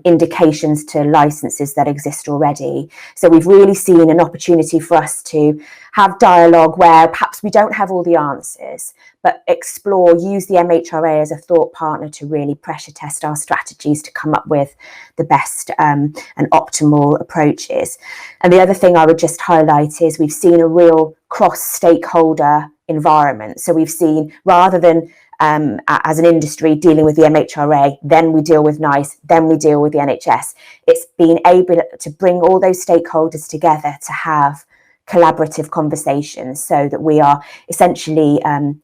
indications to licenses that exist already. So we've really seen an opportunity for us to have dialogue where perhaps we don't have all the answers, but use the MHRA as a thought partner to really pressure test our strategies to come up with the best and optimal approaches. And the other thing I would just highlight is we've seen a real cross-stakeholder environment. So we've seen, rather than as an industry dealing with the MHRA, then we deal with NICE, then we deal with the NHS, it's been able to bring all those stakeholders together to have collaborative conversations so that we are essentially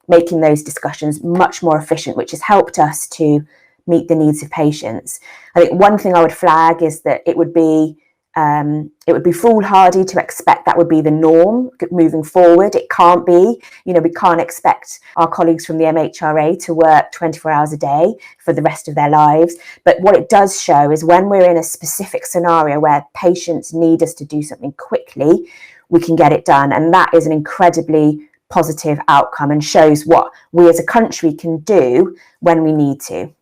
making those discussions much more efficient, which has helped us to meet the needs of patients. I think one thing I would flag is that it would be foolhardy to expect that would be the norm moving forward. It can't be. We can't expect our colleagues from the MHRA to work 24 hours a day for the rest of their lives. But what it does show is when we're in a specific scenario where patients need us to do something quickly, we can get it done. And that is an incredibly positive outcome and shows what we as a country can do when we need to.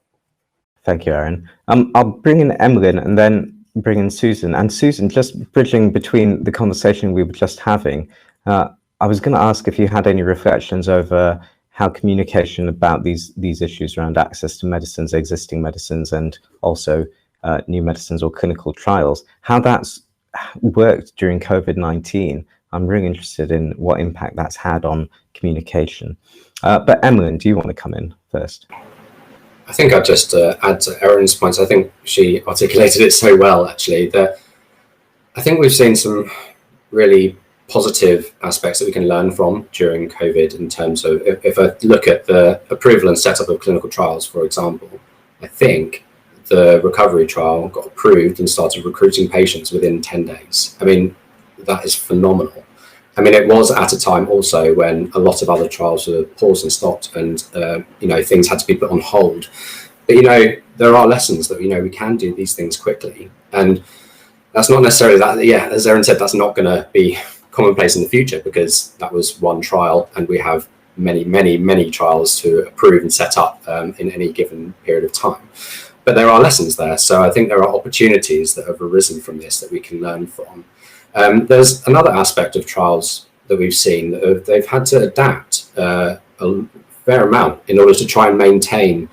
Thank you, Erin. I'll bring in Emlyn and then bring in Susan. And Susan, just bridging between the conversation we were just having, I was going to ask if you had any reflections over how communication about these issues around access to medicines, existing medicines, and also new medicines or clinical trials, how that's worked during COVID-19. I'm really interested in what impact that's had on communication. But Emlyn, do you want to come in first? I think I'd just add to Erin's points. I think she articulated it so well, actually, that I think we've seen some really positive aspects that we can learn from during COVID in terms of, if I look at the approval and setup of clinical trials, for example, I think the recovery trial got approved and started recruiting patients within 10 days. I mean, that is phenomenal. I mean, it was at a time also when a lot of other trials were paused and stopped, and things had to be put on hold. But there are lessons that we can do these things quickly, and that's not necessarily that. Yeah, as Erin said, that's not going to be commonplace in the future, because that was one trial, and we have many trials to approve and set up in any given period of time. But there are lessons there, so I think there are opportunities that have arisen from this that we can learn from. There's another aspect of trials that we've seen that they've had to adapt a fair amount in order to try and maintain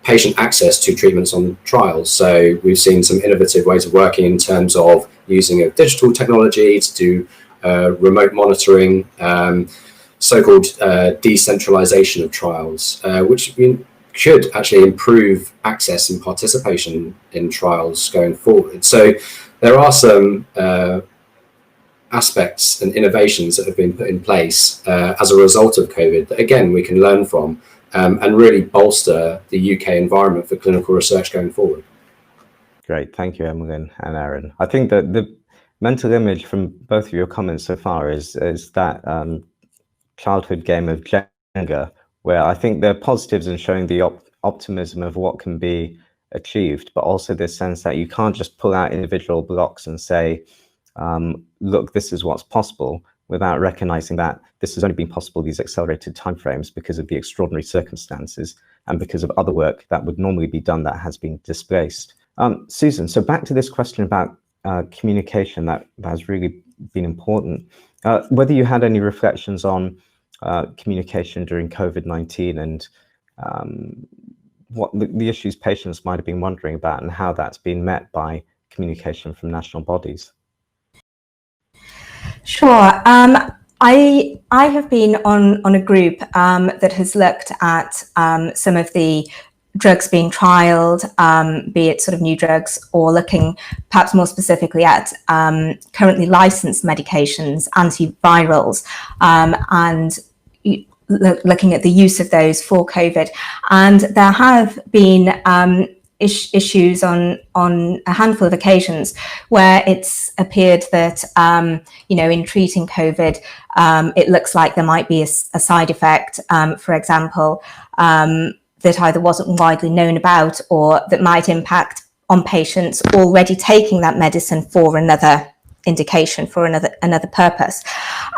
patient access to treatments on trials. So we've seen some innovative ways of working in terms of using a digital technology to do remote monitoring, so-called decentralization of trials, which should actually improve access and participation in trials going forward. So there are some aspects and innovations that have been put in place as a result of COVID that, again, we can learn from and really bolster the UK environment for clinical research going forward. Great, thank you, Emily and Erin. I think that the mental image from both of your comments so far is that childhood game of Jenga, where I think there are positives in showing the optimism of what can be achieved, but also this sense that you can't just pull out individual blocks and say, look, this is what's possible, without recognizing that this has only been possible, these accelerated timeframes, because of the extraordinary circumstances and because of other work that would normally be done that has been displaced. Susan, so back to this question about communication that has really been important. Whether you had any reflections on communication during COVID-19 and what the issues patients might have been wondering about and how that's been met by communication from national bodies. Sure. I have been on a group that has looked at some of the drugs being trialled, be it sort of new drugs, or looking perhaps more specifically at currently licensed medications, antivirals, and looking at the use of those for COVID. And there have been issues on a handful of occasions where it's appeared that, in treating COVID, it looks like there might be a side effect, for example, that either wasn't widely known about or that might impact on patients already taking that medicine for another indication, for another purpose.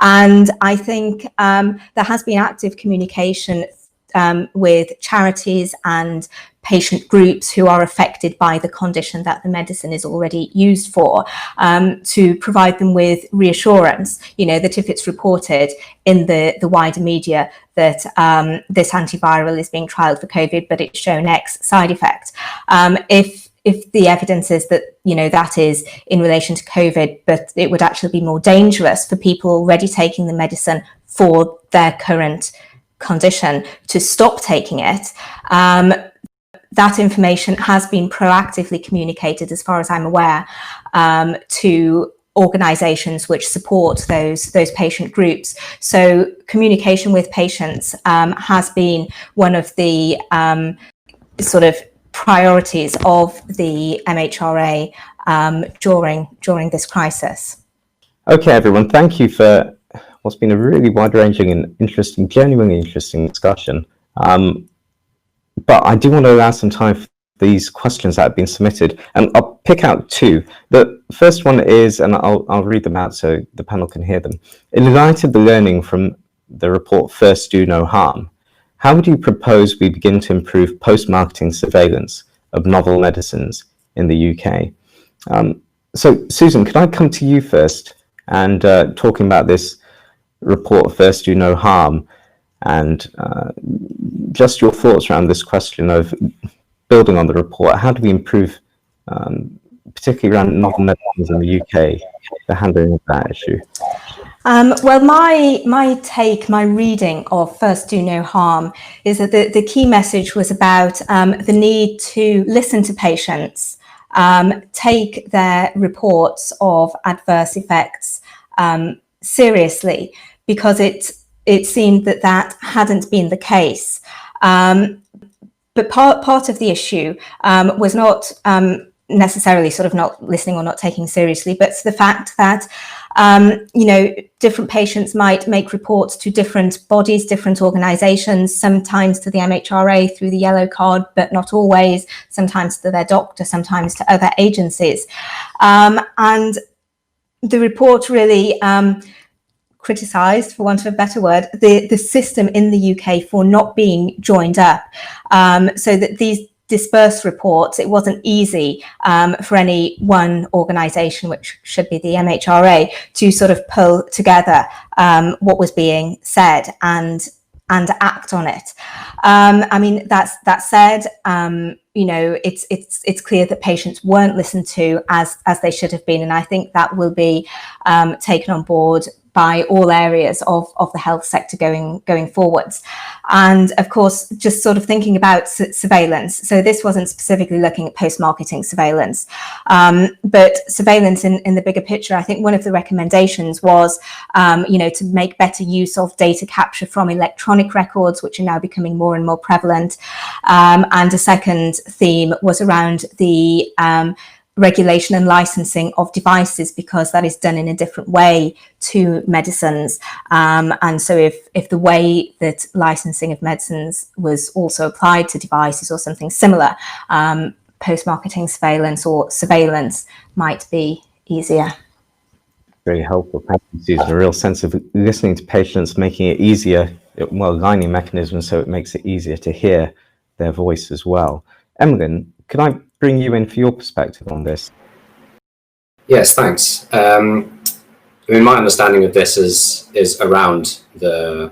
And I think there has been active communication with charities and patient groups who are affected by the condition that the medicine is already used for, to provide them with reassurance, that if it's reported in the wider media that this antiviral is being trialled for COVID, but it's shown X side effect, if the evidence is that, that is in relation to COVID, but it would actually be more dangerous for people already taking the medicine for their current condition to stop taking it, that information has been proactively communicated, as far as I'm aware, to organisations which support those patient groups. So communication with patients has been one of the sort of priorities of the MHRA during this crisis. Okay, everyone, thank you for what's been a really wide-ranging and interesting, genuinely interesting discussion. But I do want to allow some time for these questions that have been submitted, and I'll pick out two. The first one is, and I'll read them out so the panel can hear them. In light of the learning from the report First Do No Harm, how would you propose we begin to improve post-marketing surveillance of novel medicines in the UK? So Susan, could I come to you first and talking about this report First Do No Harm, and just your thoughts around this question of building on the report. How do we improve, particularly around novel medicines in the UK, the handling of that issue? Well, my reading of First Do No Harm is that the key message was about the need to listen to patients, take their reports of adverse effects seriously, because it seemed that hadn't been the case. but part of the issue was not necessarily sort of not listening or not taking seriously, but the fact that different patients might make reports to different bodies, different organizations, sometimes to the MHRA through the yellow card, but not always, sometimes to their doctor, sometimes to other agencies. And the report really criticised, for want of a better word, the system in the UK for not being joined up, so that these dispersed reports, it wasn't easy for any one organisation, which should be the MHRA, to sort of pull together what was being said and act on it. I mean, that said, it's clear that patients weren't listened to as they should have been, and I think that will be taken on board by all areas of the health sector going forwards. And of course, just sort of thinking about surveillance. So this wasn't specifically looking at post-marketing surveillance, but surveillance in the bigger picture. I think one of the recommendations was, to make better use of data capture from electronic records, which are now becoming more and more prevalent. And a second theme was around the regulation and licensing of devices, because that is done in a different way to medicines. And so if the way that licensing of medicines was also applied to devices or something similar, post-marketing surveillance or surveillance might be easier. Very helpful. Thank you, Susan. A real sense of listening to patients, making it easier, aligning mechanisms so it makes it easier to hear their voice as well. Emlyn, could I bring you in for your perspective on this? Yes, thanks. My understanding of this is around the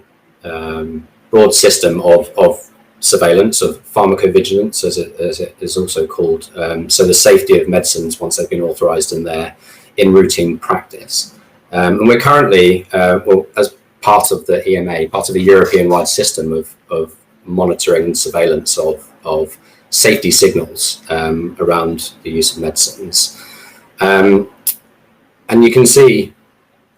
broad system of surveillance, of pharmacovigilance, as it is also called. So the safety of medicines once they've been authorised in routine practice. And we're currently, as part of the EMA, part of a European-wide system of monitoring and surveillance of safety signals around the use of medicines. And you can see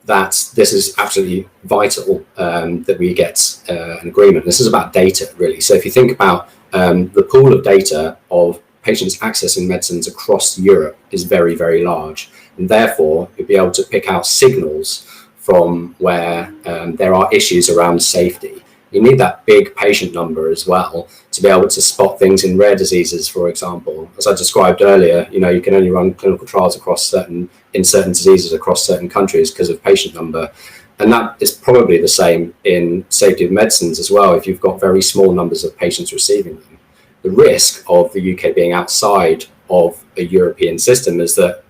that this is absolutely vital that we get an agreement. This is about data, really. So if you think about the pool of data of patients accessing medicines across Europe is very, very large. And therefore, you'll be able to pick out signals from where there are issues around safety. You need that big patient number as well to be able to spot things in rare diseases, for example. As I described earlier, you can only run clinical trials in certain diseases across certain countries because of patient number. And that is probably the same in safety of medicines as well. If you've got very small numbers of patients receiving them, the risk of the UK being outside of a European system is that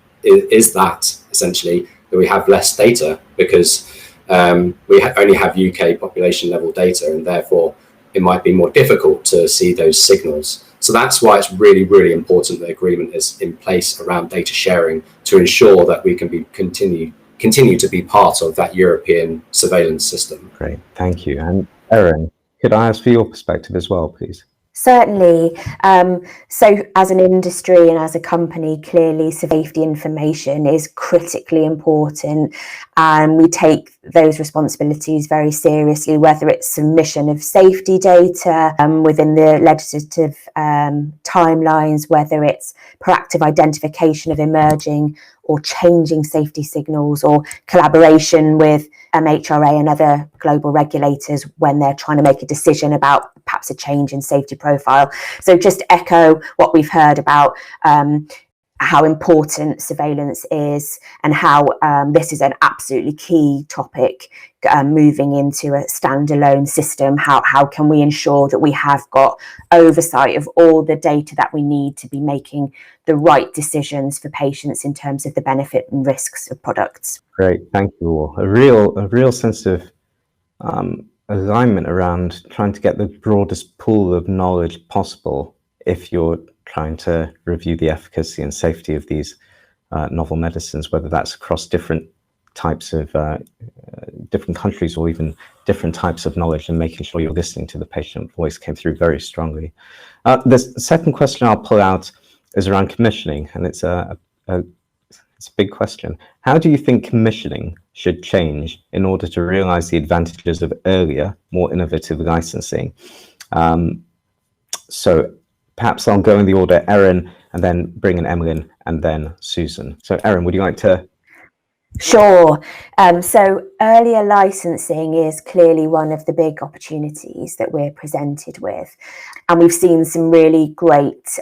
essentially that we have less data, because we only have UK population level data, and therefore it might be more difficult to see those signals. So that's why it's really, really important that agreement is in place around data sharing to ensure that we can continue to be part of that European surveillance system. Great, thank you. And Erin, could I ask for your perspective as well, please? Certainly. So as an industry and as a company, clearly safety information is critically important, and we take those responsibilities very seriously, whether it's submission of safety data within the legislative timelines, whether it's proactive identification of emerging or changing safety signals, or collaboration with MHRA and other global regulators when they're trying to make a decision about perhaps a change in safety profile. So just echo what we've heard about how important surveillance is, and how this is an absolutely key topic moving into a standalone system. How can we ensure that we have got oversight of all the data that we need to be making the right decisions for patients in terms of the benefit and risks of products? Great, thank you all. A real sense of alignment around trying to get the broadest pool of knowledge possible if you're trying to review the efficacy and safety of these novel medicines, whether that's across different types of different countries or even different types of knowledge, and making sure you're listening to the patient voice came through very strongly. The second question I'll pull out is around commissioning, and it's a big question. How do you think commissioning should change in order to realize the advantages of earlier, more innovative licensing? So perhaps I'll go in the order Erin, and then bring in Emlyn, and then Susan. So Erin, would you like to? Sure. So earlier licensing is clearly one of the big opportunities that we're presented with. And we've seen some really great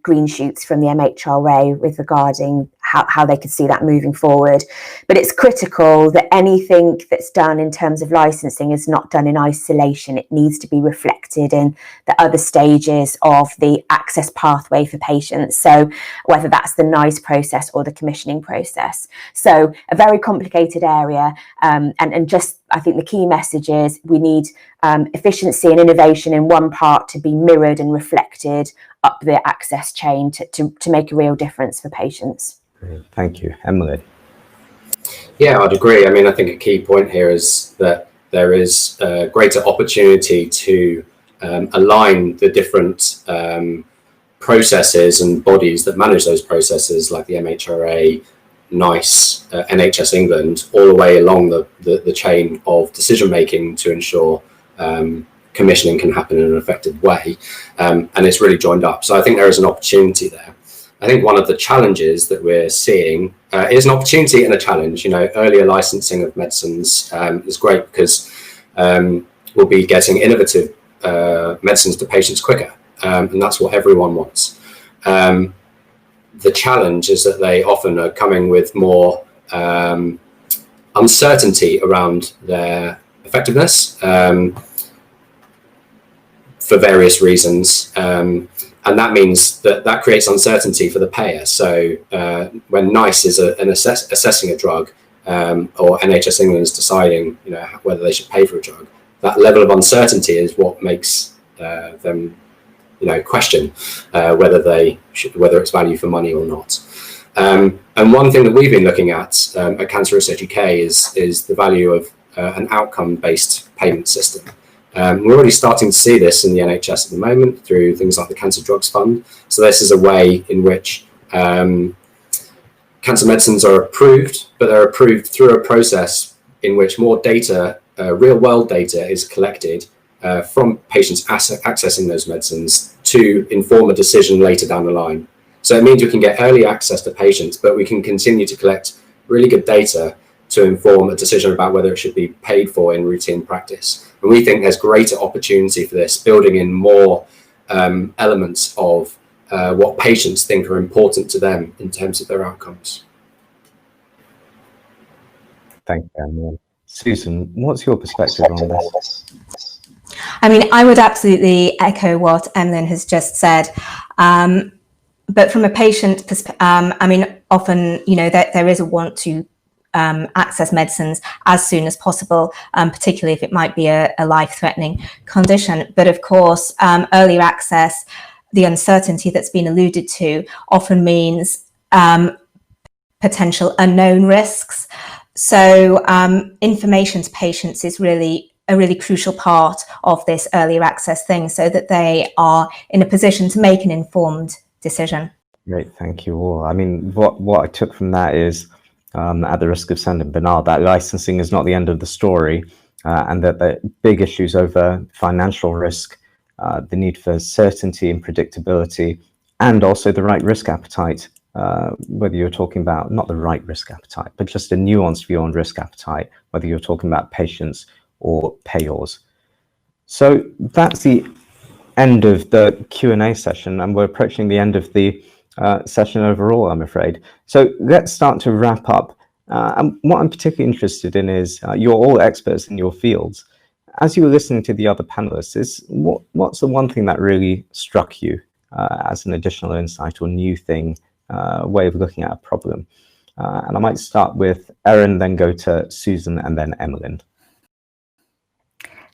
green shoots from the MHRA with regarding how they could see that moving forward. But it's critical that anything that's done in terms of licensing is not done in isolation. It needs to be reflected in the other stages of the access pathway for patients. So whether that's the NICE process or the commissioning process. So a very complicated area. And just, I think the key message is we need efficiency and innovation in one part to be mirrored and reflected up the access chain to make a real difference for patients. Thank you. Emily? Yeah, I'd agree. I mean, I think a key point here is that there is a greater opportunity to align the different processes and bodies that manage those processes, like the MHRA, NICE, NHS England, all the way along the chain of decision making to ensure commissioning can happen in an effective way. And it's really joined up. So I think there is an opportunity there. I think one of the challenges that we're seeing is an opportunity and a challenge. You know, earlier licensing of medicines is great because we'll be getting innovative medicines to patients quicker, and that's what everyone wants. The challenge is that they often are coming with more uncertainty around their effectiveness for various reasons. And that means that creates uncertainty for the payer. So when NICE is assessing a drug, or NHS England is deciding, you know, whether they should pay for a drug, that level of uncertainty is what makes them, you know, question whether it's value for money or not. And one thing that we've been looking at Cancer Research UK is the value of an outcome-based payment system. We're already starting to see this in the NHS at the moment through things like the Cancer Drugs Fund. So this is a way in which cancer medicines are approved, but they're approved through a process in which more data, real-world data, is collected from patients accessing those medicines to inform a decision later down the line. So it means we can get early access to patients, but we can continue to collect really good data to inform a decision about whether it should be paid for in routine practice. And we think there's greater opportunity for this, building in more elements of what patients think are important to them in terms of their outcomes. Thank you, Emily. Susan, what's your perspective on this? I mean, I would absolutely echo what Emlyn has just said. But from a patient perspective, I mean, often, you know, there is a want to access medicines as soon as possible, particularly if it might be a life-threatening condition. But of course, earlier access, the uncertainty that's been alluded to, often means potential unknown risks. So information to patients is really a really crucial part of this earlier access thing, so that they are in a position to make an informed decision. Great, thank you all. I mean, what I took from that is, at the risk of sounding banal, that licensing is not the end of the story, and that the big issues over financial risk, the need for certainty and predictability, and also the right risk appetite, whether you're talking about not the right risk appetite, but just a nuanced view on risk appetite, whether you're talking about patients or payors. So that's the end of the Q&A session, and we're approaching the end of the session overall, I'm afraid. So let's start to wrap up. And what I'm particularly interested in is you're all experts in your fields. As you were listening to the other panelists, what's the one thing that really struck you as an additional insight or new thing, way of looking at a problem? And I might start with Erin, then go to Susan, and then Emlyn.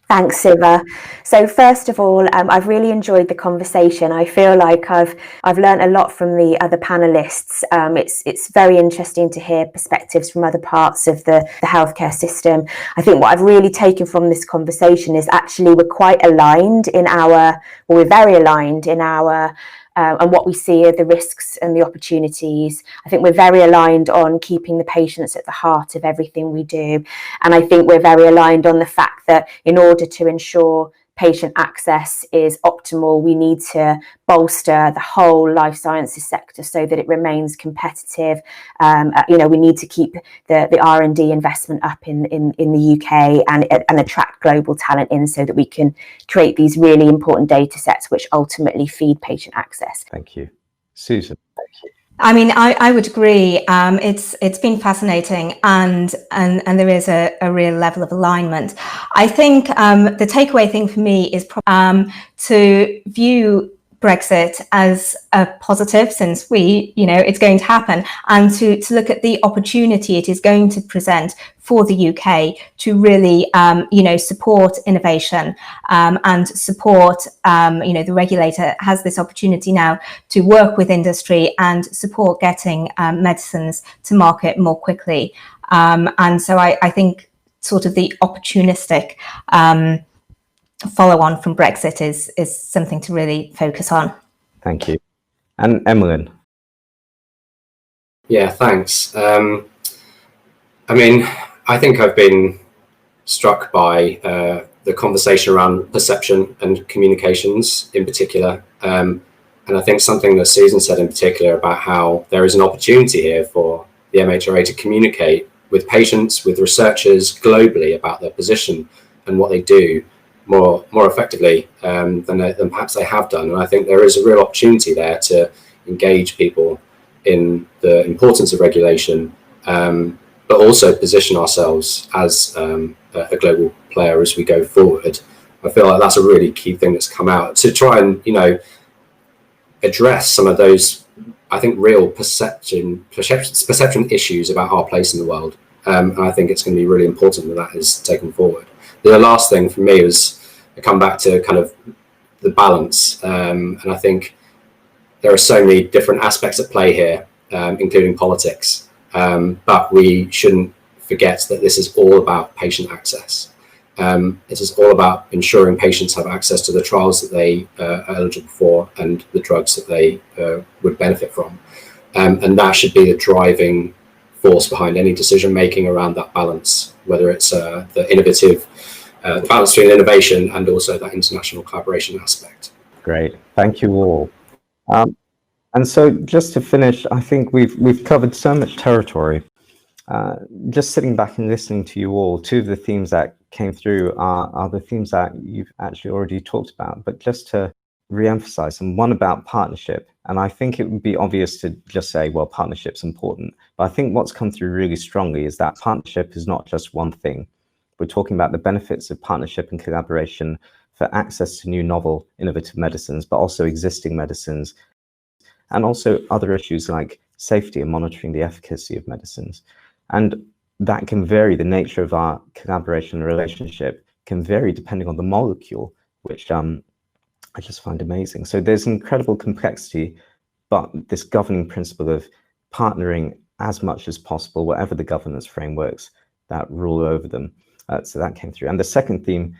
Thanks, Siva. So first of all, I've really enjoyed the conversation. I feel like I've learned a lot from the other panelists. It's very interesting to hear perspectives from other parts of the healthcare system. I think what I've really taken from this conversation is actually we're quite aligned in we're very aligned in our and what we see are the risks and the opportunities. I think we're very aligned on keeping the patients at the heart of everything we do. And I think we're very aligned on the fact that in order to ensure patient access is optimal. We need to bolster the whole life sciences sector so that it remains competitive. We need to keep the R&D investment up in the UK and attract global talent in, so that we can create these really important data sets which ultimately feed patient access. Thank you. Susan. I mean, I would agree. It's been fascinating, and there is a real level of alignment. I think the takeaway thing for me is to view Brexit as a positive, since it's going to happen, and to look at the opportunity it is going to present for the UK to really, support innovation and support, the regulator has this opportunity now to work with industry and support getting medicines to market more quickly. And so I think sort of the opportunistic follow on from Brexit is something to really focus on. Thank you. And Emmeline. Yeah, thanks. I think I've been struck by the conversation around perception and communications in particular. And I think something that Susan said in particular about how there is an opportunity here for the MHRA to communicate with patients, with researchers globally about their position and what they do more effectively than perhaps they have done. And I think there is a real opportunity there to engage people in the importance of regulation, but also position ourselves as a global player as we go forward. I feel like that's a really key thing that's come out to try and, address some of those, I think, real perception issues about our place in the world. And I think it's going to be really important that is taken forward. The last thing for me was I come back to kind of the balance. And I think there are so many different aspects at play here, including politics. But we shouldn't forget that this is all about patient access. It is all about ensuring patients have access to the trials that they are eligible for and the drugs that they would benefit from. And that should be the driving force behind any decision making around that balance, whether it's the innovative, the balance between innovation and also that international collaboration aspect. Great, thank you all. And so just to finish, I think we've covered so much territory. Just sitting back and listening to you all, two of the themes that came through are the themes that you've actually already talked about, but just to re-emphasize them, one about partnership. And I think it would be obvious to just say, well, partnership's important. But I think what's come through really strongly is that partnership is not just one thing. We're talking about the benefits of partnership and collaboration for access to new, novel, innovative medicines, but also existing medicines, and also other issues like safety and monitoring the efficacy of medicines. And that can vary. The nature of our collaboration relationship can vary depending on the molecule, which I just find amazing. So there's incredible complexity, but this governing principle of partnering as much as possible, whatever the governance frameworks that rule over them. So that came through. And the second theme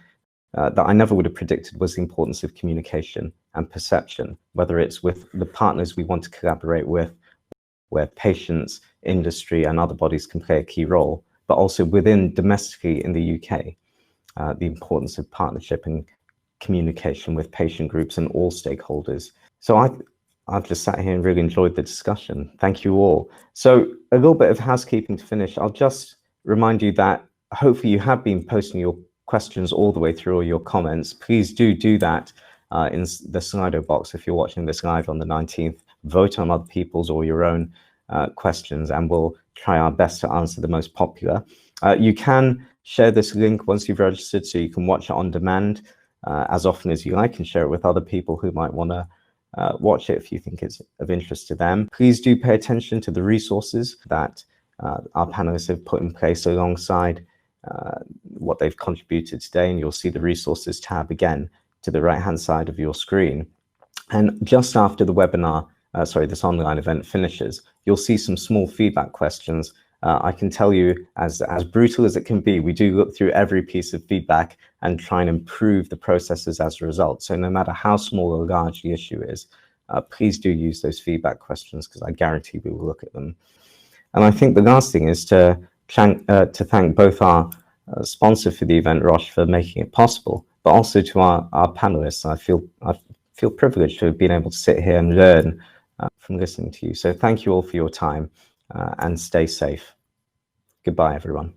that I never would have predicted was the importance of communication and perception, whether it's with the partners we want to collaborate with, where patients, industry, and other bodies can play a key role, but also within domestically in the UK, the importance of partnership and communication with patient groups and all stakeholders. So I've just sat here and really enjoyed the discussion. Thank you all. So a little bit of housekeeping to finish. I'll just remind you that hopefully you have been posting your questions all the way through, or your comments. Please do that in the Slido box if you're watching this live on the 19th. Vote on other people's or your own questions, and we'll try our best to answer the most popular. You can share this link once you've registered, so you can watch it on demand as often as you like, and share it with other people who might want to watch it if you think it's of interest to them. Please do pay attention to the resources that our panelists have put in place alongside what they've contributed today, and you'll see the resources tab again to the right-hand side of your screen. And just after the webinar, this online event finishes, you'll see some small feedback questions. I can tell you, as brutal as it can be, we do look through every piece of feedback and try and improve the processes as a result. So no matter how small or large the issue is, please do use those feedback questions, because I guarantee we will look at them. And I think the last thing is to thank both our sponsor for the event, Roche, for making it possible, but also to our panelists. I feel privileged to have been able to sit here and learn from listening to you. So thank you all for your time, and stay safe. Goodbye, everyone.